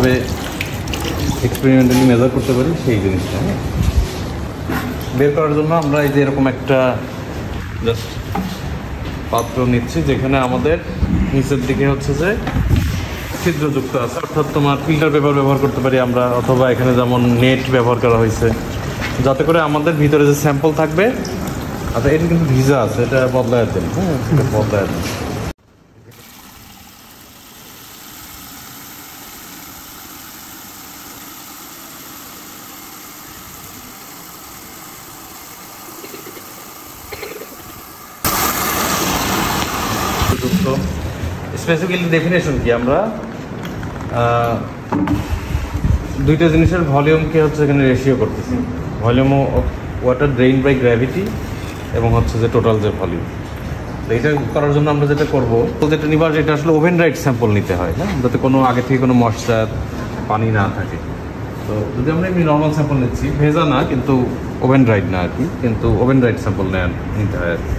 কীভাবে experimentally measure করতে পারি সেই জিনিসটা বের করার জন্য আমরা এই যে এরকম একটা জাস্ট পাত্র নিচ্ছি, যেখানে আমাদের নিচের দিকে হচ্ছে যে ছিদ্রযুক্ত আছে, অর্থাৎ তোমার ফিল্টার পেপার ব্যবহার করতে পারি আমরা, অথবা এখানে যেমন নেট ব্যবহার করা হয়েছে, যাতে করে আমাদের ভিতরে যে স্যাম্পল থাকবে। আচ্ছা, এটা কিন্তু ভিজা আছে, এটা বদলায় দেন। হ্যাঁ, এটা বদলায় দেন। স্পেসিফিক্যালি ডেফিনেশন কি, আমরা দুইটা জিনিসের ভলিউমকে হচ্ছে এখানে রেশিও করতেছি, volume of water drain by gravity এবং হচ্ছে যে টোটাল যে ভলিউম। এইটা করার জন্য আমরা যেটা করবো, যেটা নিবার, এটা আসলে ওভেন রাইট স্যাম্পল নিতে হয়, হ্যাঁ, যাতে কোনো আগে থেকে কোনো ময়েশ্চার পানি না থাকে। তো যদি আমরা এমনি নর্মাল স্যাম্পল নিচ্ছি, ভেজা না কিন্তু ওভেন রাইট না আর কি, কিন্তু ওভেন রাইট স্যাম্পল নিতে হয় আর কি।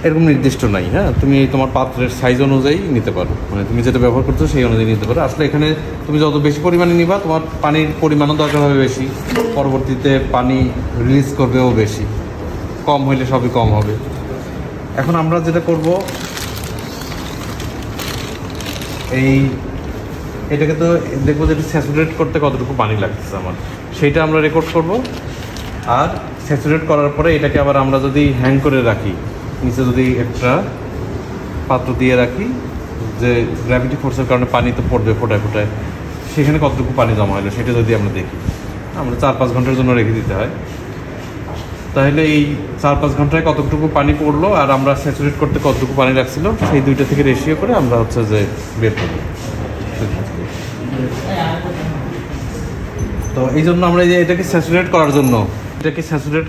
এরকম নির্দিষ্ট নাই, হ্যাঁ, তুমি তোমার পাত্রের সাইজ অনুযায়ী নিতে পারো, মানে তুমি যেটা ব্যবহার করছো সেই অনুযায়ী নিতে পারো। আসলে এখানে তুমি যত বেশি পরিমাণে নিবা, তোমার পানির পরিমাণও দরকার হবে বেশি, পরবর্তীতে পানি রিলিজ করবেও বেশি, কম হইলে সবই কম হবে। এখন আমরা যেটা করব, এটাকে তো দেখবো যে এটা স্যাচুরেট করতে কতটুকু পানি লাগতেছে আমার, সেইটা আমরা রেকর্ড করব। আর স্যাচুরেট করার পরে এটাকে আবার আমরা যদি হ্যাং করে রাখি, নিচে যদি একটা পাত্র দিয়ে রাখি, যে গ্র্যাভিটি ফোর্সের কারণে পানি তো পড়বে ফোটায় ফোটায়, সেখানে কতটুকু পানি জমা হলো সেটা যদি আমরা দেখি, আমরা 4-5 ঘন্টার জন্য রেখে দিতে হয়। তাহলে এই 4-5 ঘন্টায় কতটুকু পানি পড়লো আর আমরা স্যাচুরেট করতে কতটুকু পানি লাগছিল, সেই দুইটা থেকে রেশিও করে আমরা হচ্ছে যে বের করবো। তো এই জন্য আমরা যে এটাকে স্যাচুরেট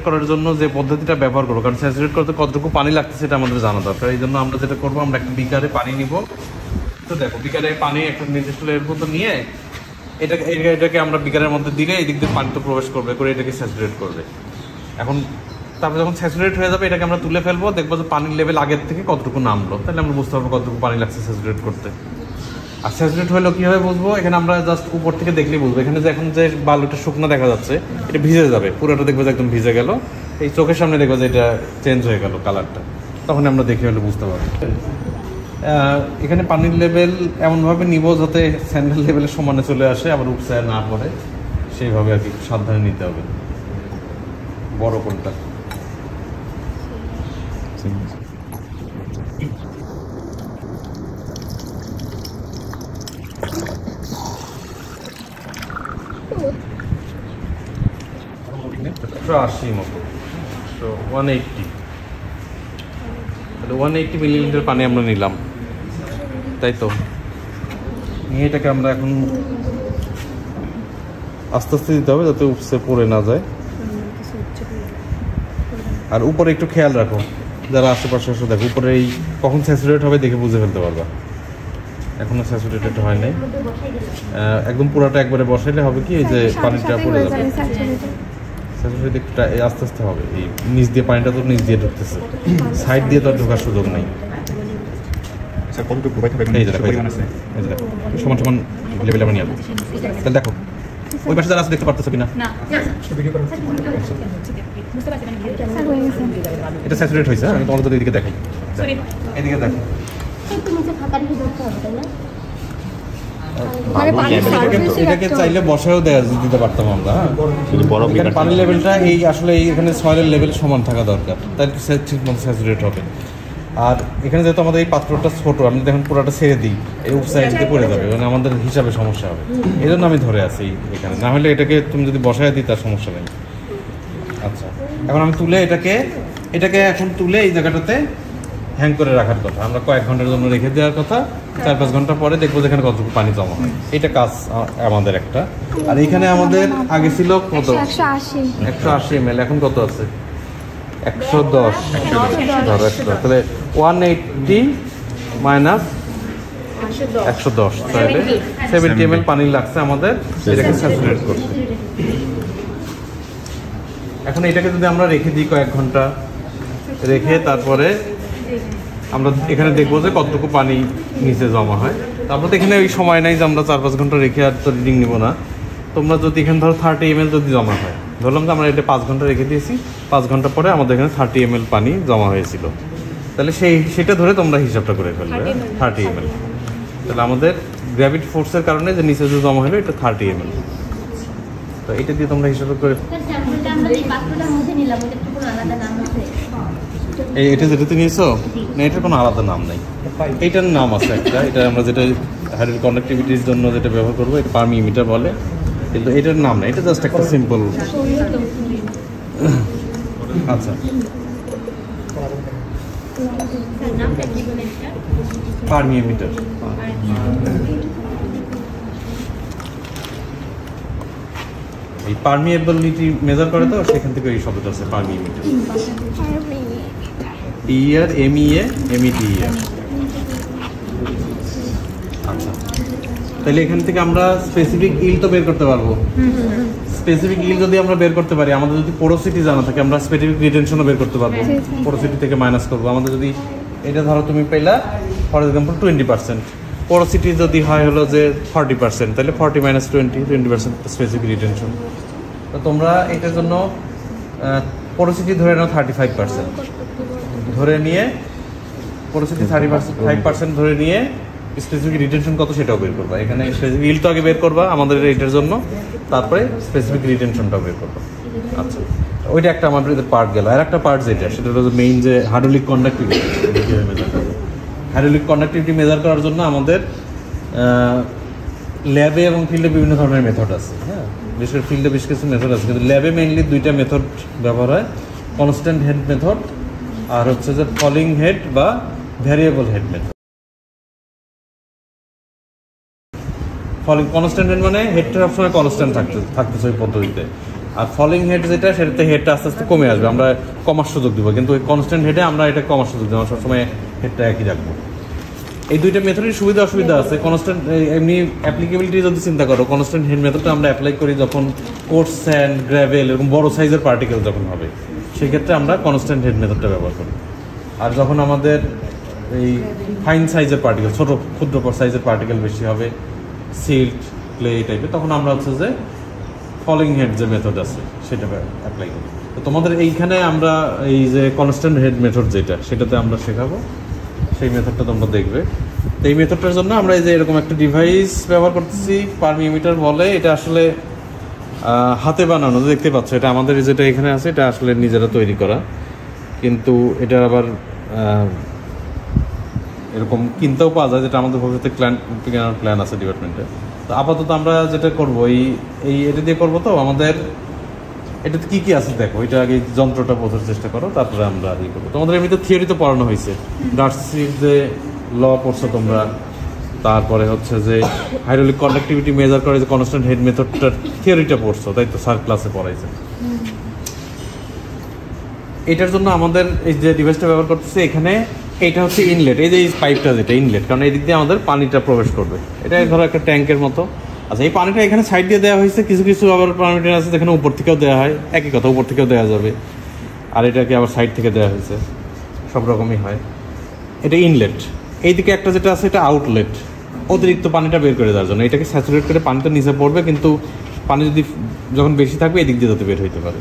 করার জন্য যে পদ্ধতিটা ব্যবহার করবো, কারণ স্যাচুরেট করতে কতটুকু পানি লাগছে সেটা আমাদের জানা দরকার। এই জন্য আমরা যেটা করবো, আমরা একটা বিকারে পানি নিব। তো দেখো, বিকারে পানি একটা নির্দিষ্ট লেভেল মতো নিয়ে এটাকে আমরা বিকারের মধ্যে দিলে এই দিক দিয়ে পানি তো প্রবেশ করবে, করে এটাকে স্যাচুরেট করবে। এখন তারপরে যখন স্যাচুরেট হয়ে যাবে, এটাকে আমরা তুলে ফেলবো, দেখবো যে পানির লেভেল আগের থেকে কতটুকু নামলো, তাহলে আমরা বুঝতে পারবো কতটুকু পানি লাগছে স্যাচুরেট করতে। আর স্যাচুরেট হলেও কীভাবে বুঝবো, এখানে আমরা জাস্ট উপর থেকে দেখলেই বুঝবো। এখানে যে এখন যে বালুটা শুকনো দেখা যাচ্ছে, এটা ভিজে যাবে, পুরোটা দেখবো যে একদম ভিজে গেল, এই চোখের সামনে দেখবো যে এটা চেঞ্জ হয়ে গেল কালারটা, তখন আমরা দেখে হলে বুঝতে পারবো। এখানে পানির লেভেল এমনভাবে নিব যাতে স্যান্ডেল লেভেলের সমানে চলে আসে, আবার উপসায় না পড়ে, সেইভাবে আর কি সাবধানে নিতে হবে। বড় কোনটা? মতো 180 মিলিলিটার পানি আমরা নিলাম, তাই তো। নিয়ে এটাকে আমরা এখন আস্তে আস্তে দিতে হবে যাতে উপসে পড়ে না যায়। আর উপরে একটু খেয়াল রাখো, যারা আশেপাশে এসে দেখো, উপরে এই কখন স্যাচুরেট হবে দেখে বুঝে ফেলতে পারবা। এখনো স্যাচুরেটেড হয় নাই, একদম পুরাটা একবারে বসাইলে হবে কি, এই যে পানিটা পড়ে যাবে। স্যাচুরেট একটু আস্তে আস্তে হবে, এই নিচ দিয়ে পানিটা তো নিচ দিয়ে ঢুকতেছে, সাইড দিয়ে তো আর ঢোকার সুযোগ নেই। সমান সমান লেভেলে আমরা নিয়ে আসবো। তাহলে দেখো, ওই পাশে যারা আছে দেখতে পারতেছো কিনা? এটা স্যাচুরেট হয়েছে, আমি তোমাদের এদিকে দেখাই, এদিকে দেখো। এটাকে চাইলে বসায়ও দিতে পারতাম আমরা, পানির লেভেলটা এই আসলে এখানে সয়েলের লেভেল সমান থাকা দরকার, তাই ঠিক মতো স্যাচুরেট হবে। আর এখানে যেহেতু আমাদের এই পাত্রটা ছোট, আমি দেখুন পুরোটা ছেড়ে দিই, এই উপসাইড দিয়ে পড়ে যাবে, মানে আমাদের হিসাবে সমস্যা হবে, এই জন্য আমি ধরে আছি এখানে। না হলে এটাকে তুমি যদি বসায় দিই তার সমস্যা নেই। আচ্ছা, এখন আমি তুলে এটাকে এখন তুলে এই জায়গাটাতে হ্যাং করে রাখার কথা, আমরা কয়েক ঘন্টার জন্য রেখে দেওয়ার কথা। 4-5 ঘন্টা পরে দেখবো যেখানে কতটুকু পানি জমা হয়, এটা কাজ আমাদের একটা। আর এখানে আমাদের আগে ছিল কত, 180 ml, এখন কত আছে 110, তাহলে 180 মাইনাস 110, তাহলে 70 ml পানি লাগছে আমাদের এটাকে স্যাচুরেট করতে। এখন এটাকে যদি আমরা রেখে দিই কয়েক ঘন্টা রেখে, তারপরে আমরা এখানে দেখবো যে কতটুকু পানি নিচে জমা হয়। আমরা তো এখানে ওই সময় নাই যে আমরা 4-5 ঘন্টা রেখে আর তো রিডিং নিব না। তোমরা যদি এখানে ধরো 30 ml যদি জমা হয়, ধরলাম যে আমরা এটা 5 ঘন্টা রেখে দিয়েছি, 5 ঘন্টা পরে আমাদের এখানে 30 ml পানি জমা হয়েছিল, তাহলে সেটা ধরে তোমরা হিসাবটা করে ফেলবে 30 ml। তাহলে আমাদের গ্র্যাভিটি ফোর্সের কারণে যে নিচে যে জমা হলো এটা 30 ml। তো এটা দিয়ে তোমরা হিসাব করে এটা যেটাতে নিয়েছো না, এটার কোনো আলাদা নাম নাই, এইটার নাম আছে একটা, এটা আমরা যেটা হাইড্রোলিক কন্ডাক্টিভিটির জন্য যেটা ব্যবহার করবো এটা পারমিমিটার বলে, কিন্তু এটার নাম না, এটা জাস্ট একটা সিম্পল। আচ্ছা পারমিমিটার, এই পারমিয়েবিলিটি মেজার করে তো সেখান থেকে এই শব্দটা আছে পারমিমিটার, MEA. আচ্ছা তাহলে এখান থেকে আমরা স্পেসিফিক ইল তো বের করতে পারবো। স্পেসিফিক ইল যদি আমরা বের করতে পারি, আমাদের যদি পোরোসিটি জানা থাকে আমরা স্পেসিফিক রিটেনশনও বের করতে পারবো, পোরোসিটি থেকে মাইনাস করবো। আমাদের যদি এটা ধরো তুমি পেলা ফর এক্সাম্পল 20%, পোরোসিটি যদি হয় হলো যে 40%, তাহলে 40 - 20% স্পেসিফিক রিটেনশন। তো তোমরা এটার জন্য পোরোসিটি ধরে নাও 35% ধরে নিয়ে, পোরোসিটি 35% ধরে নিয়ে স্পেসিফিক রিটেনশন কত সেটাও বের করবা। এখানে স্পেসিফিক ইল তো আগে বের করবা আমাদের এটার জন্য, তারপরে স্পেসিফিক রিটেনশনটাও বের করবা। আচ্ছা ওইটা একটা আমাদের পার্ট গেল। আর একটা পার্ট যেটা সেটা হলো মেইন যে hydraulic conductivity. Hydraulic conductivity measure করার জন্য আমাদের ল্যাবে এবং ফিল্ডে বিভিন্ন ধরনের মেথড আছে। হ্যাঁ বিশেষ করে ফিল্ডে বেশ কিছু মেথড আছে, কিন্তু ল্যাবে মেইনলি দুইটা মেথড ব্যবহার হয়, কনস্ট্যান্ট হেড মেথড আর হচ্ছে যে ফলিং হেড বা variable head method. Falling constant head মানে হেডটা সবসময় কনস্ট্যান্ট থাকতেছে ওই পদ্ধতিতে, আর ফলিং হেড যেটা সেটাতে হেডটা আস্তে আস্তে কমে আসবে, আমরা কমার সুযোগ দিব, কিন্তু ওই কনস্ট্যান্ট হেডে আমরা এটা কমার সুযোগ দেবো, সবসময় হেডটা একই রাখবো। এই দুইটা মেথডের সুবিধা অসুবিধা আছে। কনস্ট্যান্ট এমনি অ্যাপ্লিকেবিলিটি যদি চিন্তা করো, কনস্ট্যান্ট হেড মেথডটা আমরা অ্যাপ্লাই করি যখন কোর্স স্যান্ড গ্র্যাভেল এরকম বড় সাইজের পার্টিকেল যখন হবে, সেক্ষেত্রে আমরা কনস্ট্যান্ট হেড মেথডটা ব্যবহার করি। আর যখন আমাদের এই ফাইন সাইজের পার্টিকেল, ছোট ক্ষুদ্র সাইজের পার্টিকেল বেশি হবে, সিল্ট ক্লে এই টাইপের, তখন আমরা হচ্ছে যে ফলিং হেড যে মেথড আছে সেটা অ্যাপ্লাই করি। তো তোমাদের এইখানে আমরা এই যে কনস্ট্যান্ট হেড মেথড যেটা সেটাতে আমরা শেখাবো, সেই মেথডটা তোমরা দেখবে। তো এই মেথডটার জন্য আমরা এই যে এরকম একটা ডিভাইস ব্যবহার করতেছি, পারমিমিটার বলে। এটা আসলে হাতে বানানো, দেখতে পাচ্ছ, এটা আমাদের যেটা এখানে আছে এটা আসলে নিজেরা তৈরি করা, কিন্তু এটা আবার এরকম কিনতেও পাওয়া যায়, যেটা আমাদের ভবিষ্যতে কেনার প্ল্যান আছে ডিপার্টমেন্টে। তো আপাতত আমরা যেটা করবো এই এটা দিয়ে করবো। তো আমাদের এটাতে কি কি আছে দেখো, এটা আগে যন্ত্রটা বোঝার চেষ্টা করো, তারপরে আমরা ইয়ে করবো। তোমাদের এমনিতে থিওরি তো পড়ানো হয়েছে, ডার্সির যে ল পড়ছো তোমরা, তারপরে হচ্ছে যে হাইড্রোলিক কন্ডাক্টিভিটি মেজার করে যে কনস্ট্যান্ট হেড মেথডটার থিওরিটা পড়ছো, তাই তো স্যার ক্লাসে পড়াইছে। এটার জন্য আমাদের এই যে ডিভাইসটা ব্যবহার করতেছে, এখানে এটা হচ্ছে ইনলেট, এই যে এই পাইপটা যেটা ইনলেট, কারণ এই দিক দিয়ে আমাদের পানিটা প্রবেশ করবে। এটা ধরো একটা ট্যাঙ্কের মতো। আচ্ছা এই পানিটা এখানে সাইড দিয়ে দেওয়া হয়েছে, কিছু কিছু আবার পারমিটার আছে যেখানে উপর থেকেও দেওয়া হয়, একই কথা, উপর থেকেও দেওয়া যাবে, আর এটাকে আবার সাইড থেকে দেওয়া হয়েছে, সব রকমই হয়। এটা ইনলেট। এইদিকে একটা যেটা আছে এটা আউটলেট, অতিরিক্ত পানিটা বের করে দেওয়ার জন্য। এটাকে স্যাচুরেট করে পানিটা নিচে পড়বে, কিন্তু পানি যদি যখন বেশি থাকবে এদিক দিয়ে যাতে বের হইতে পারে।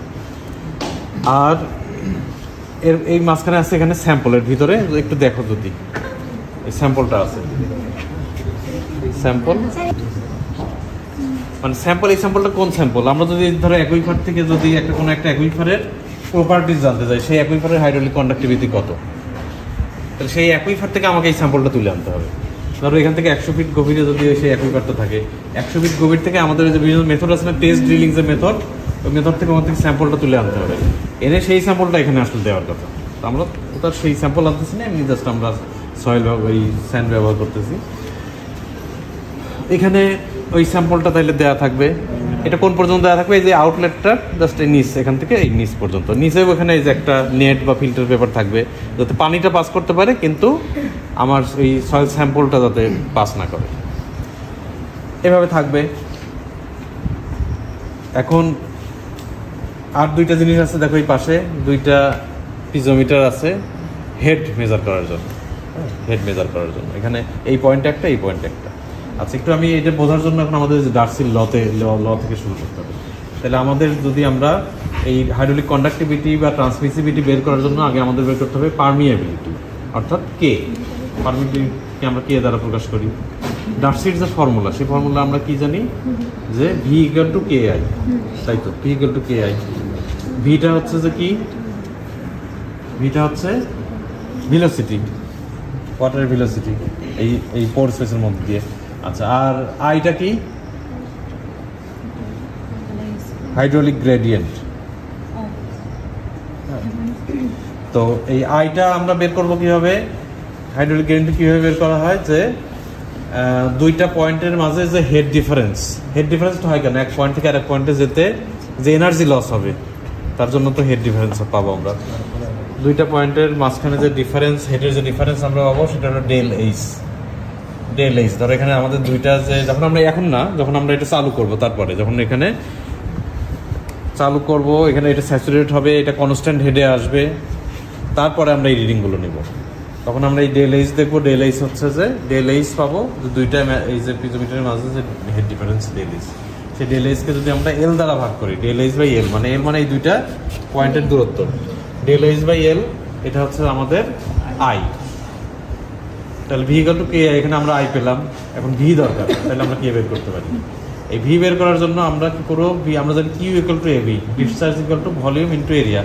আর এই মাঝখানে আছে এখানে স্যাম্পলের ভিতরে, একটু দেখো যদি এই স্যাম্পলটা আছে, স্যাম্পল মানে স্যাম্পল। এই স্যাম্পলটা কোন স্যাম্পল? আমরা যদি ধরো অ্যাকুইফার থেকে যদি কোনো একটা অ্যাকুইফারের প্রপার্টিজ জানতে চাই, সেই অ্যাকুইফারের হাইড্রোলিক কন্ডাক্টিভিটি কত, তাহলে সেই অ্যাকুইফার থেকে আমাকে এই স্যাম্পলটা তুলে আনতে হবে। ধরো এখান থেকে 100 ফিট গভীরে যদি সেই অ্যাকুইফারটা থাকে, 100 ফিট গভীর থেকে আমাদের যে বিভিন্ন মেথড আছে না, টেস্ট ড্রিলিং যে মেথড, ওই মেথড থেকে আমাদের স্যাম্পলটা তুলে আনতে হবে, এনে সেই স্যাম্পলটা এখানে আসলে দেওয়ার কথা। তো আমরা ওটার সেই স্যাম্পল আনতেছি না, এমনি জাস্ট আমরা সয়েল ওই স্যান্ড ব্যবহার করতেছি। এখানে ওই স্যাম্পলটা তাইলে দেওয়া থাকবে। এটা কোন পর্যন্ত দেওয়া থাকবে? এই যে আউটলেটটা জাস্ট এই নিচ, এখান থেকে এই নিচ পর্যন্ত। নিচেও এখানে এই যে একটা নেট বা ফিল্টার পেপার থাকবে, যাতে পানিটা পাস করতে পারে, কিন্তু আমার এই সয়েল স্যাম্পলটা যাতে পাস না করে, এভাবে থাকবে। এখন আর দুইটা জিনিস আছে দেখো, এই পাশে দুইটা পিজোমিটার আছে হেড মেজার করার জন্য, হেড মেজার করার জন্য। এখানে এই পয়েন্ট একটা, এই পয়েন্ট একটা। আচ্ছা, একটু আমি এটা বোঝার জন্য এখন আমাদের ডার্সির ল থেকে শুরু করতে হবে। তাহলে আমাদের যদি আমরা এই হাইড্রোলিক কন্ডাক্টিভিটি বা ট্রান্সমিসিভিটি বের করার জন্য আগে আমাদের বের করতে হবে পারমিয়াবিলিটি, অর্থাৎ কে। পারমিয়াবিলিটি আমরা কে দ্বারা প্রকাশ করি? ডার্সির যে ফর্মুলা, সেই ফর্মুলা আমরা কি জানি যে V equal to K I, তাই তো? V equal to K I. ভিটা হচ্ছে যে কি? ভিটা হচ্ছে ভেলোসিটি, ওয়াটারের ভেলোসিটি এই পোর স্পেসের মধ্যে দিয়ে। আচ্ছা, আর আইটা কি? Hydraulic gradient. তো এই আইটা আমরা বের করবো কিভাবে? হাইড্রোলিক গ্রেডিয়েন্ট কিভাবে বের করা হয়? যে দুইটা পয়েন্টের মাঝে যে হেড ডিফারেন্সটা হয় কেন? এক পয়েন্ট থেকে আরেক পয়েন্টে যেতে যে এনার্জি লস হবে, তার জন্য তো হেড ডিফারেন্স পাবো আমরা। দুইটা পয়েন্টের মাঝখানে যে ডিফারেন্স, হেডের যে ডিফারেন্স আমরা পাবো সেটা হলো ডেল এইচ। ধরো এখানে আমাদের দুইটা যে, যখন আমরা এখন না, যখন আমরা এটা চালু করব, তারপরে যখন এখানে চালু করব, এখানে এটা স্যাচুরেট হবে, এটা কনস্ট্যান্ট হেডে আসবে, তারপরে আমরা এই রিডিংগুলো নিব। তখন আমরা এই ডেল এইচ দেখবো। ডেল এইচ হচ্ছে যে ডেল এইচ পাবো যে দুইটা এই যে পিজোমিটারের মাঝে যে হেড ডিফারেন্স ডেল এইচ, সেই ডেল এইচকে যদি আমরা এল দ্বারা ভাগ করি, ডেল এইচ বাই এল, মানে এল মানে এই দুইটা পয়েন্টের দূরত্ব, ডেল এইচ বাই এল, এটা হচ্ছে আমাদের আই। তাহলে ভি ইকুয়াল টু কে, এখানে আমরা আই পেলাম, এখন ভি দরকার, তাহলে আমরা কে বের করতে পারি? এই ভি বের করার জন্য আমরা কি করবো? ভি আমরা জানি Q equal to A B, discharge equal to volume into area,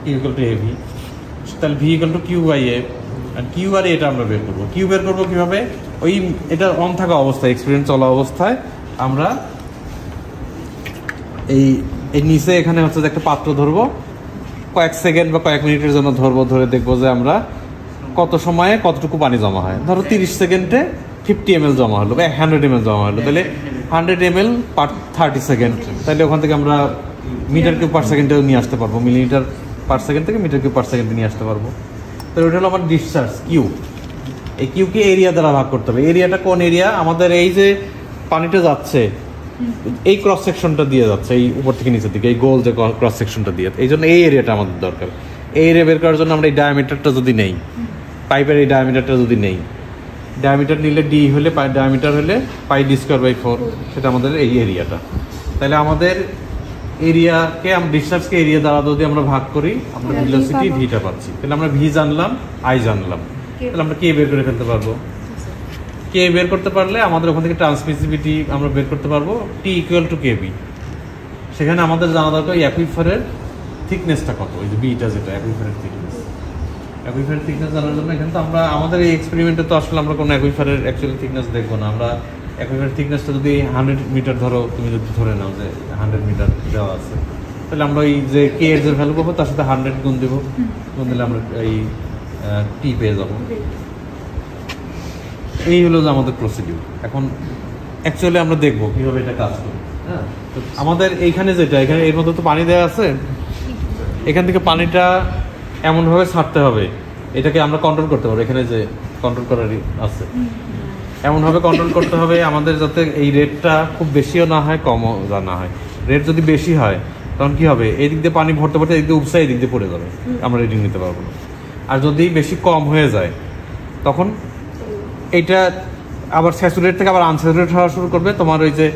Q equal to A B. তাহলে V equal to Q by A, আর কিউ আর এটা আমরা বের করবো। কিউ বের করবো কিভাবে? ওই এটা অন থাকা অবস্থায়, এক্সপেরিমেন্ট চলা অবস্থায় আমরা এই নিচে এখানে হচ্ছে যে একটা পাত্র ধরবো, কয়েক সেকেন্ড বা কয়েক মিনিটের জন্য ধরবো, ধরে দেখবো যে আমরা কত সময়ে কতটুকু পানি জমা হয়। ধরো 30 সেকেন্ডে 50 ml জমা হলো বা 100 ml জমা হলো, তাহলে 100 ml পার 30 সেকেন্ড, তাহলে ওখান থেকে আমরা মিটার কিউব পার সেকেন্ডেও নিয়ে আসতে পারবো, মিলিমিটার পার সেকেন্ড থেকে মিটার কিউব পার সেকেন্ডে নিয়ে আসতে পারবো। তো ওটা হলো আমার ডিসচার্জ কিউ। এই কিউকে এরিয়া দ্বারা ভাগ করতে হবে। এরিয়াটা কোন এরিয়া? আমাদের এই যে পানিটা যাচ্ছে এই ক্রস সেকশনটা দিয়ে যাচ্ছে, এই উপর থেকে নিচের দিকে এই গোল যে ক্রস সেকশনটা দিয়ে, এই জন্য এই এরিয়াটা আমাদের দরকার। এই এরিয়া বের করার জন্য আমরা এই ডায়ামিটারটা যদি নেই, পাইপের এই ডায়ামিটারটা যদি নেই, ডায়ামিটার নিলে ডি হলে ডায়ামিটার হলে পাই ডি স্কোয়ার বাই 4, সেটা আমাদের এই এরিয়াটা। তাহলে আমাদের এরিয়াকে, আমরা ডিসচার্জকে এরিয়া দ্বারা যদি আমরা ভাগ করি, আমরা ভেলোসিটি ভিটা পাচ্ছি। তাহলে আমরা ভি জানলাম, আই জানলাম, তাহলে আমরা কে বের করে ফেলতে পারবো। কে বের করতে পারলে আমাদের ওখান থেকে ট্রান্সমিসিভিটি আমরা বের করতে পারবো, টি ইকুয়াল টু কে বি। সেখানে আমাদের জানা দরকার অ্যাকুইফারের থিকনেসটা কত, ওই যে বিটা যেটা অ্যাকুইফারের থিকনেস। অ্যাকুইফারের থিকনেস জানার জন্য এখানে তো আমরা আমাদের এই এক্সপেরিমেন্টে তো আসলে আমরা কোনো অ্যাকুইফারের অ্যাকচুয়ালি থিকনেস দেখবো না। আমরা অ্যাকুইফারের থিকনেসটা যদি 100 মিটার ধরো, তুমি যদি ধরে নাও যে 100 মিটার দেওয়া আছে, তাহলে আমরা ওই যে কে এর যে ভ্যালু পাবো তার সাথে 100 গুণ দেবো, গুণ দিলে আমরা এই টি পেয়ে যাবো। এই হলো যে আমাদের প্রসিডিউর। এখন অ্যাকচুয়ালি আমরা দেখবো কিভাবে এটা কাজ করে। হ্যাঁ, তো আমাদের এইখানে যেটা, এখানে এর মধ্যে তো পানি দেওয়া আছে, এখান থেকে পানিটা এমনভাবে ছাড়তে হবে, এটাকে আমরা কন্ট্রোল করতে পারবো। এখানে যে কন্ট্রোল করারই আছে, এমনভাবে কন্ট্রোল করতে হবে আমাদের যাতে এই রেটটা খুব বেশিও না হয়, কমও না হয়। রেট যদি বেশি হয় তখন কি হবে? এই দিক দিয়ে পানি ভরতে ভরতে এদিক দিয়ে উপসায় এদিক দিয়ে পড়ে যাবে, আমরা রিডিং নিতে পারবো না। আর যদি বেশি কম হয়ে যায় তখন এইটা আবার স্যাচুরেট থেকে আবার আনস্যাচুরেট হওয়া শুরু করবে, তোমার ওই যে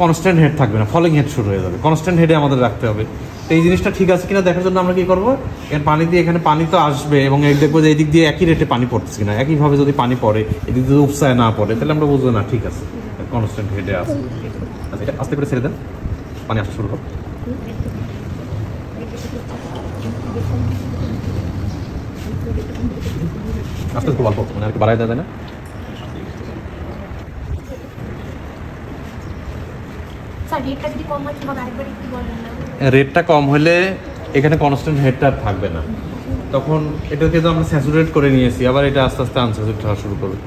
কনস্ট্যান্ট হেড থাকবে না, ফলিং হেড শুরু হয়ে যাবে। কনস্ট্যান্ট হেডে আমাদের রাখতে হবে। তো এই জিনিসটা ঠিক আছে কিনা দেখার জন্য আমরা কি করবো, এর পানি দিয়ে, এখানে পানি তো আসবে এবং দেখবো যে এই দিক দিয়ে একই রেটে পানি পড়তেছে কিনা। একইভাবে যদি পানি পড়ে, এদিক দিয়ে উপসায় না পড়ে, তাহলে আমরা বুঝবো না ঠিক আছে, কনস্ট্যান্ট হেডে আছে। আচ্ছা, এটা আস্তে করে ছেড়ে দেন, পানি আসা শুরু হবে। আস্তে খুব অল্প, মানে আর কি বাড়াই দেয় না। রেটটা কম হলে এখানে কনস্ট্যান্ট হেডটা থাকবে না, তখন এটাকে তো আমরা স্যাচুরেট করে নিয়েছি, আবার এটা আস্তে আস্তে আনস্যাচুরেট হওয়া শুরু করবে।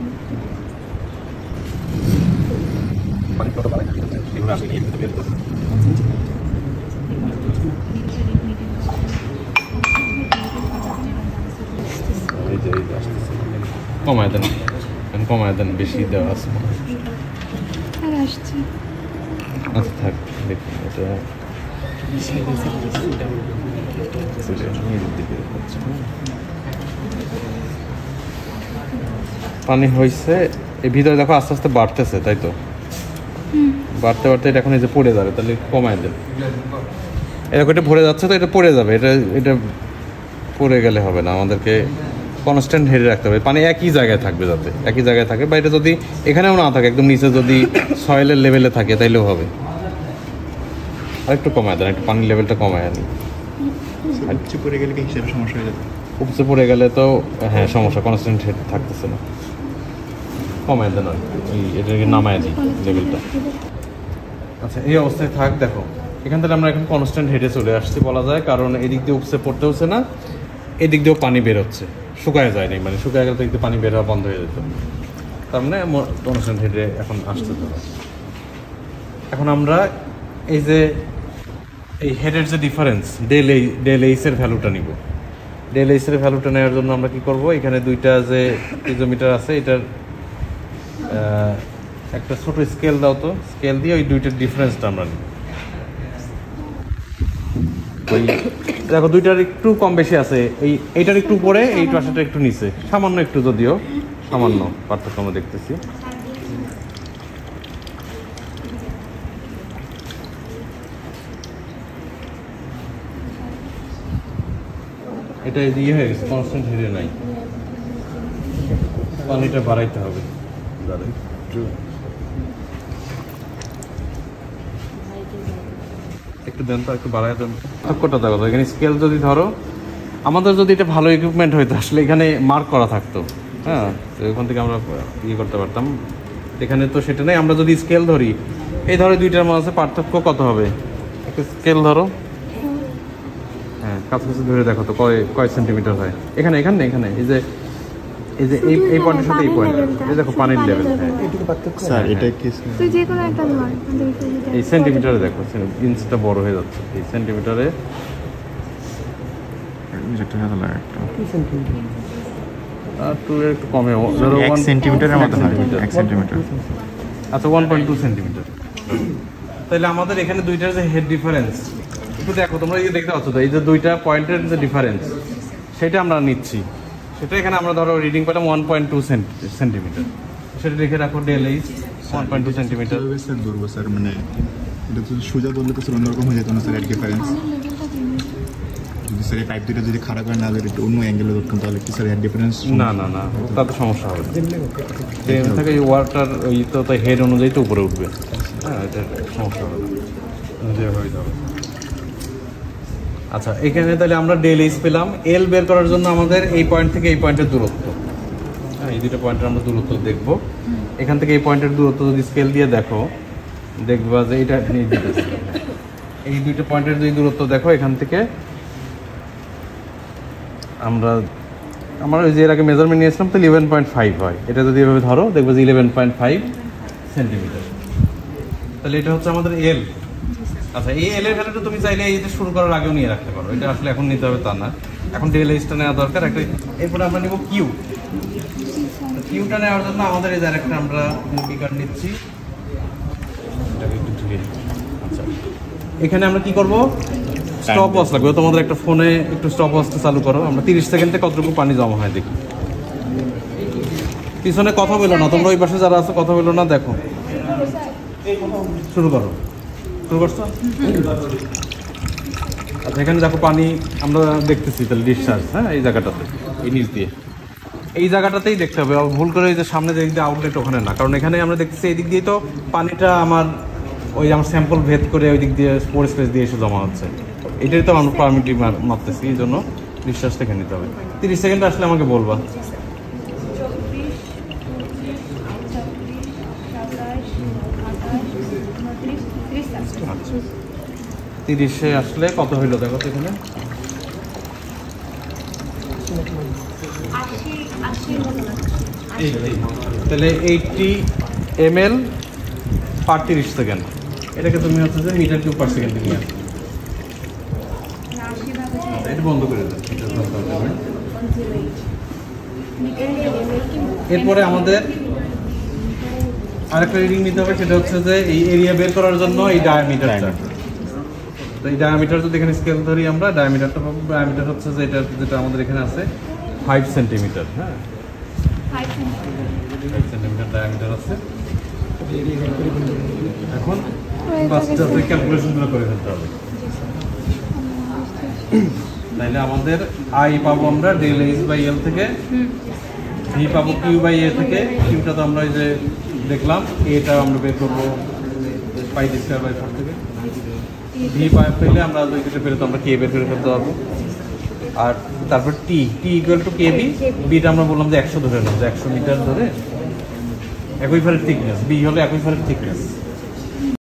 কমায় দেন, কমায় দেন, বেশি দেওয়া আছে। আচ্ছা থাক, দেখুন এটা দিকে পানি হয়েছে, এই ভিতরে দেখো আস্তে আস্তে বাড়তেছে, তাই তো? বাড়তে বাড়তে এটা এখন এই যে পড়ে যাবে, তাহলে কমায় দেন। এরকম এটা ভরে যাচ্ছে তো এটা পড়ে যাবে, এটা পড়ে গেলে হবে না, আমাদেরকে কনস্ট্যান্ট হেডে রাখতে হবে, পানি একই জায়গায় থাকবে, যাতে একই জায়গায় থাকে, বা এটা যদি এখানেও না থাকে, একদম নিচে যদি সয়েলের লেভেলে থাকে তাইলেও হবে। আর একটু কমায় দেন, একটু পানির লেভেলটা কমায় আনি। উপচে পড়ে গেলে কি হিসেবে সমস্যা হয়ে যাবে? উপচে পড়ে গেলে তো হ্যাঁ সমস্যা, কনস্ট্যান্ট হেড থাকতেছে না, কমায় দেন আর এটাকে নামায় দিই লেভেলটা। আচ্ছা এই অবস্থায় থাক। দেখো এখান থেকে আমরা এখন কনস্ট্যান্ট হেডে চলে আসছি বলা যায়, কারণ এদিক দিয়ে উপচে পড়তে হচ্ছে না, এদিক দিয়েও পানি বের হচ্ছে, শুকায় যায় নাই, মানে শুকায় গেলে তো একটু পানি বের হওয়া বন্ধ হয়ে যেত, তার মানে কনস্ট্যান্ট হেডে এখন আসতে তো। এখন আমরা এই যে এই হেডের যে ডিফারেন্স ডেল এইচের ভ্যালুটা নিব। ডেল এইচের ভ্যালুটা নেওয়ার জন্য আমরা কি করব, এখানে দুইটা যে পিজোমিটার আছে এটার একটা ছোট স্কেল দাও তো, স্কেল দিয়ে ওই দুইটার ডিফারেন্সটা আমরা নিব। ওই দেখো দুইটার একটু কম বেশি আছে, এইটার একটু উপরে, এই পাশেটা একটু নিচে, সামান্য একটু, যদিও সামান্য পার্থক্য আমরা দেখতেছি। এটা ইয়ে হয়ে গেছে, কনস্ট্যান্ট হেডে নাই, পানিটা বাড়াইতে হবে। একটু দেন তো, একটু বাড়াই দেন, পার্থক্যটা দেখো তো। এখানে স্কেল যদি ধরো, আমাদের যদি এটা ভালো ইকুইপমেন্ট হইতো আসলে এখানে মার্ক করা থাকতো, হ্যাঁ, তো ওখান থেকে আমরা ইয়ে করতে পারতাম। এখানে তো সেটা নেই, আমরা যদি স্কেল ধরি, এই ধরো দুইটার মাঝে পার্থক্য কত হবে, একটা স্কেল ধরো, হ্যাঁ কাছাকাছি ধরে দেখো তো কয় সেন্টিমিটার হয়। এখানে এখানে এখানে এই যে এই পয়েন্টের সাথে এই পয়েন্ট, এই দেখো পানির লেভেল। স্যার এটা কি তুই যে কোনো একটা ধর, এই সেন্টিমিটারে দেখো, ইঞ্চটা বড় হয়ে যাচ্ছে, এই সেন্টিমিটারে যেটা হলো একটা আর টু একটু কমে, 1 সেন্টিমিটারের মতো হয়, 1 সেন্টিমিটার। আচ্ছা 1.2 সেন্টিমিটার। তাহলে আমাদের এখানে দুইটার যে হেড ডিফারেন্স একটু দেখো তোমরা, এই যে দেখতে পাচ্ছ তো, এই যে দুইটা পয়েন্টের যে ডিফারেন্স সেটা আমরা নিচ্ছি, সেটা এখানে আমরা ধরো রিডিং পেলাম 1.2 সেন্টিমিটার, সেটা লিখে রাখো ডেল এইচ 1.2 সেন্টিমিটার। স্যার ধরবো স্যার, মানে এটা তো সোজা ধরলে তো স্যার অন্যরকম হয়ে যেত না স্যার, এর ডিফারেন্স যদি স্যার এই পাইপ দুটো যদি খারাপ হয় না, হলে একটু অন্য অ্যাঙ্গেলে ধরতাম, তাহলে কি স্যার এর ডিফারেন্স? না না না, তাতে সমস্যা হবে না, থেকে ওয়াটার ওই তো হেড অনুযায়ী তো উপরে উঠবে, হ্যাঁ এটা সমস্যা হবে না। আচ্ছা এখানে তাহলে আমরা ডেল এইচ পেলাম। এল বের করার জন্য আমাদের এই পয়েন্ট থেকে এই পয়েন্টের দূরত্ব, হ্যাঁ এই দুটো পয়েন্টের আমরা দূরত্ব দেখব। এখান থেকে এই পয়েন্টের দূরত্ব যদি স্কেল দিয়ে দেখো, দেখবা যে এটা নিয়ে দিতেছে, এই দুইটা পয়েন্টের যদি দূরত্ব দেখো, এখান থেকে আমরা ওই যে এর আগে মেজারমেন্ট নিয়েছিলাম তো 11.5 হয়, এটা যদি এভাবে ধরো দেখবো যে 11.5 সেন্টিমিটার। তাহলে এটা হচ্ছে আমাদের এল। আচ্ছা এই এল এর ভ্যালুটা তুমি চাইলে এই যে শুরু করার আগেও নিয়ে রাখতে পারো, এটা আসলে এখন নিতে হবে তা না, এখন ডেল এইচটা নেওয়া দরকার একটা। এরপরে আমরা নেব কিউ। কিউটা নেওয়ার জন্য আমাদের এই আরেকটা আমরা বিকার নিচ্ছি, এটাকে একটু ধুয়ে দিই। আচ্ছা এখানে আমরা কি করব, স্টপ ওয়াচ লাগবে, তোমাদের একটা ফোনে একটু স্টপ ওয়াচটা চালু করো, আমরা 30 সেকেন্ডে কতটুকু পানি জমা হয় দেখি। পিছনে কথা বলো না, তোমরা ওই পাশে যারা আছে কথা বলো না, দেখো শুরু করো। শুরু করছো? আচ্ছা এখানে দেখো পানি আমরা দেখতেছি, তাহলে ডিসচার্জ, হ্যাঁ এই জায়গাটাতে, এই নিচ দিয়ে এই জায়গাটাতেই দেখতে হবে, ভুল করে এই যে সামনে দিক দিয়ে আউটলেট ওখানে না, কারণ এখানে আমরা দেখতেছি এই দিক দিয়ে তো পানিটা আমার ওই আমার স্যাম্পল ভেদ করে ওই দিক দিয়ে স্পোর স্পেস দিয়ে এসে জমা হচ্ছে, এটাই তো আমরা পারমিটিভ মাপতেছি, এই জন্য ডিসচার্জ থেকে নিতে হবে। 30 সেকেন্ড আসলে আমাকে বলবা। 30-এ আসলে কত হইলো দেখো তো এখানে, তাহলে 80 ml পার 30 সেকেন্ড, এটাকে তুমি হচ্ছে যে মিটার কিউব পার সেকেন্ড নিয়ে আসবে। এটা বন্ধ করে দেন। এরপরে আমাদের আরেকটা রিডিং নিতে হবে, সেটা হচ্ছে যে এই এরিয়া বের করার জন্য এই ডায়ামিটারটা, তো এই ডায়ামিটার যদি এখানে স্কেল ধরি আমরা, ডায়ামিটারটা পাবো, ডায়ামিটার হচ্ছে যে এটা যেটা আমাদের এখানে আছে 5 সেন্টিমিটার, হ্যাঁ 5 সেন্টিমিটার ডায়ামিটার আছে। এখন বাচ্চা ক্যালকুলেশনগুলো করে ফেলতে হবে। তাইলে আমাদের আই পাবো আমরা ডেল এইচ বাই এল থেকে, ভি পাবো কিউ বাই এ থেকে, কিউটা তো আমরা এই যে দেখলাম, এটা আমরা বের করবো পাই স্কয়ার বাই 4 থেকে, ভি পাই পেলে আমরা দুই কেটে পেলে তো আমরা কে বের করে ফেলতে পারবো। আর তারপর T equal to K B, বিটা আমরা বললাম যে 100 ধরে নাও, যে 100 মিটার ধরে অ্যাকুইফারের থিকনেস, বি হলো অ্যাকুইফারের থিকনেস।